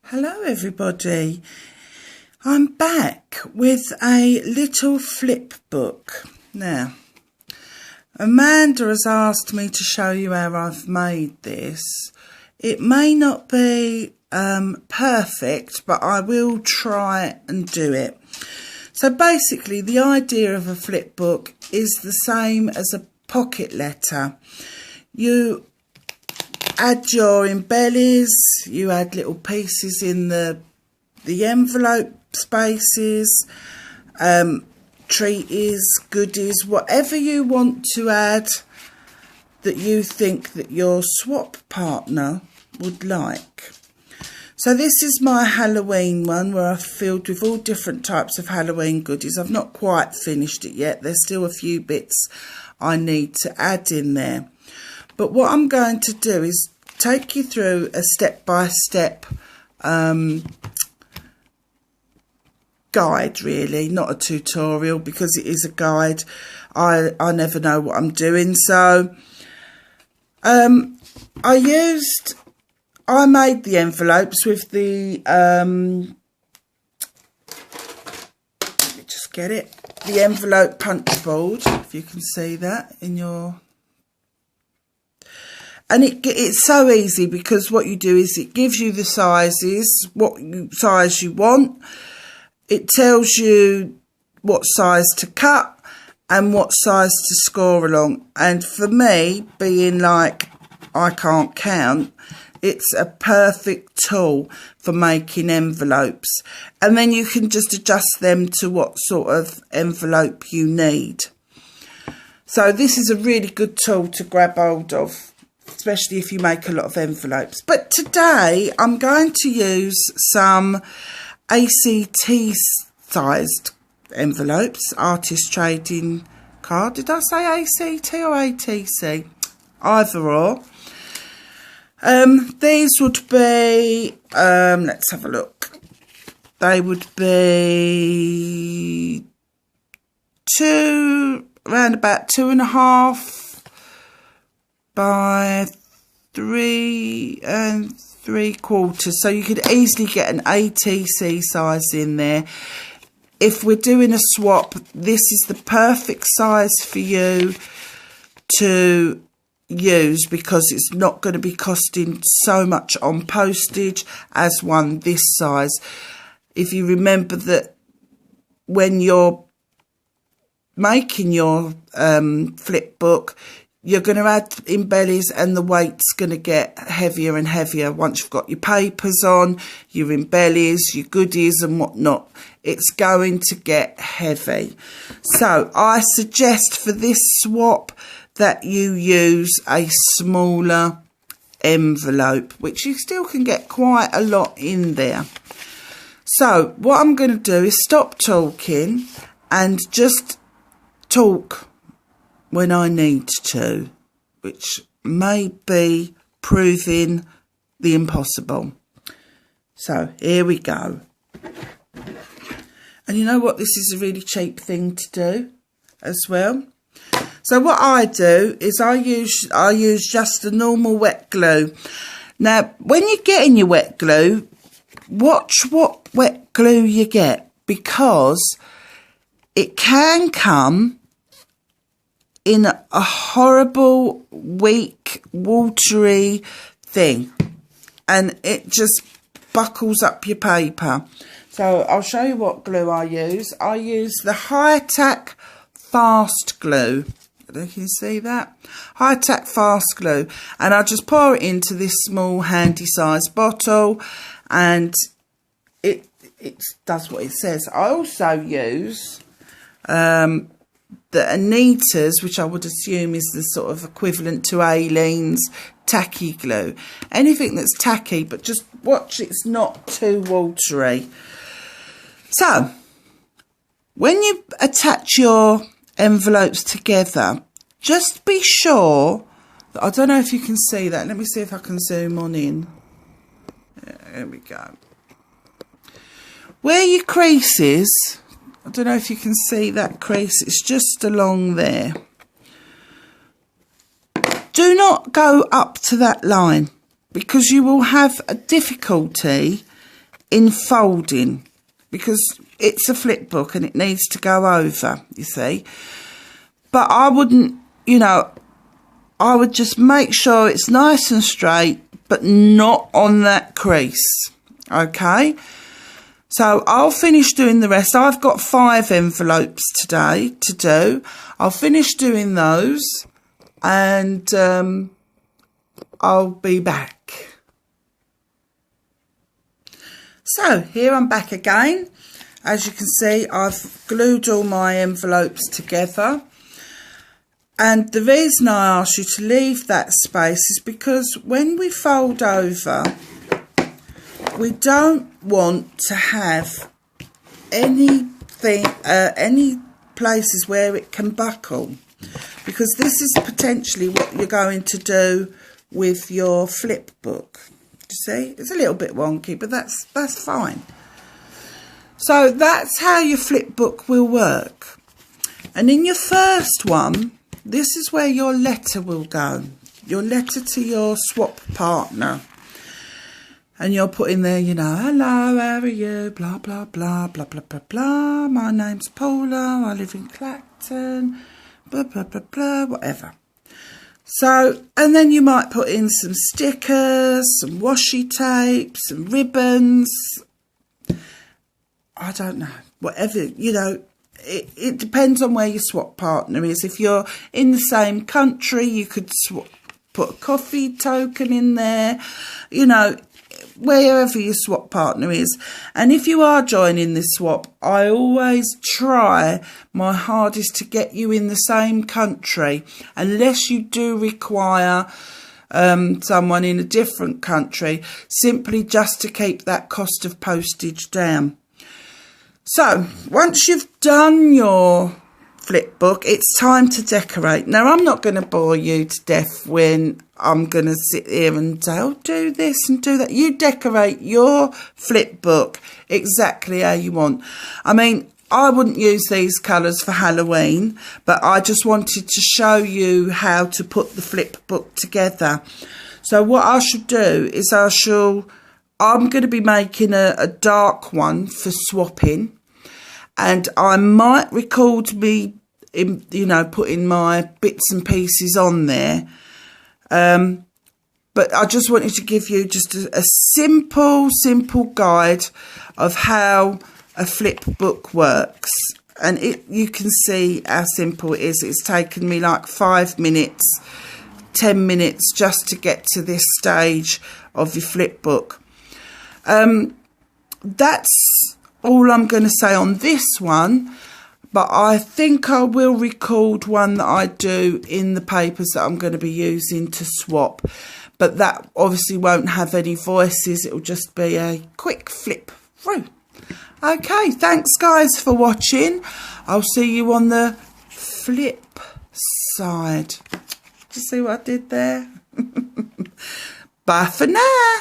Hello everybody, I'm back with a little flip book. Now, Amanda has asked me to show you how I've made this. It may not be perfect, but I will try and do it. So basically the idea of a flip book is the same as a pocket letter. You add your Ebellies, you add little pieces in the envelope spaces, treaties, goodies, whatever you want to add that you think that your swap partner would like. So this is my Halloween one where I've filled with all different types of Halloween goodies. I've not quite finished it yet. There's still a few bits I need to add in there. But what I'm going to do is take you through a step-by-step guide, really, not a tutorial, because it is a guide. I never know what I'm doing. So I made the envelopes with the let me just get it, the envelope punch board, if you can see that in your. And it's so easy because what you do is it gives you the sizes, what size you want. It tells you what size to cut and what size to score along. And for me, being like I can't count, it's a perfect tool for making envelopes. And then you can just adjust them to what sort of envelope you need. So this is a really good tool to grab hold of, especially if you make a lot of envelopes. But today I'm going to use some ACT-sized envelopes, artist trading card. Did I say ACT or ATC? Either or. These would be, let's have a look. They would be around about 2.5 by 3 3/4, so you could easily get an ATC size in there. If we're doing a swap, this is the perfect size for you to use because it's not going to be costing so much on postage as one this size. If you remember that when you're making your flip book, you're going to add Ebellies and the weight's going to get heavier and heavier once you've got your papers on, your Ebellies, your goodies and whatnot. It's going to get heavy. So I suggest for this swap that you use a smaller envelope, which you still can get quite a lot in there. So what I'm going to do is stop talking and just talk when I need to, which may be proving the impossible. So here we go. And you know what? This is a really cheap thing to do as well. So what I do is I use just the normal wet glue. Now, when you're getting your wet glue, watch what wet glue you get, because it can come in a horrible, weak, watery thing, and it just buckles up your paper. So I'll show you what glue I use. I use the Hi Tack fast glue. I don't know if you can see that. Hi Tack fast glue. And I just pour it into this small handy size bottle, and it does what it says. I also use the Anita's, which I would assume is the sort of equivalent to Aileen's tacky glue. Anything that's tacky, but just watch it's not too watery. So, when you attach your envelopes together, just be sure, I don't know if you can see that. Let me see if I can zoom on in. There we go. Where your crease is, I don't know if you can see that crease, it's just along there. Do not go up to that line, because you will have a difficulty in folding, because it's a flip book and it needs to go over, you see. But I wouldn't, you know, I would just make sure it's nice and straight, but not on that crease, okay? So I'll finish doing the rest. I've got 5 envelopes today to do. I'll finish doing those and I'll be back. So here I'm back again. As you can see, I've glued all my envelopes together. And the reason I ask you to leave that space is because when we fold over, we don't want to have anything, any places where it can buckle, because this is potentially what you're going to do with your flip book. You see, it's a little bit wonky, but that's fine. So that's how your flip book will work. And in your first one, this is where your letter will go, your letter to your swap partner. And you'll put in there, you know, hello, how are you, blah, blah, blah, blah, blah, blah, blah. My name's Paula, I live in Clacton, blah, blah, blah, blah, whatever. So, and then you might put in some stickers, some washi tape, some ribbons. I don't know, whatever, you know. It depends on where your swap partner is. If you're in the same country, you could put a coffee token in there, you know, wherever your swap partner is. And if you are joining this swap, I always try my hardest to get you in the same country, unless you do require someone in a different country, simply just to keep that cost of postage down. So, once you've done your flip book, it's time to decorate. Now, I'm not going to bore you to death when I'm going to sit here and say, oh, do this and do that. You decorate your flip book exactly how you want. I mean, I wouldn't use these colours for Halloween, but I just wanted to show you how to put the flip book together. So what I should do is I'm going to be making a dark one for swapping. And I might record me, you know, putting my bits and pieces on there. But I just wanted to give you just a simple guide of how a flip book works. And you can see how simple it is. It's taken me like 5 minutes, 10 minutes just to get to this stage of your flip book. That's all I'm going to say on this one, but I think I will record one that I do in the papers that I'm going to be using to swap, but that obviously won't have any voices. It will just be a quick flip through. Okay, thanks guys for watching. I'll see you on the flip side. Did you see what I did there? Bye for now.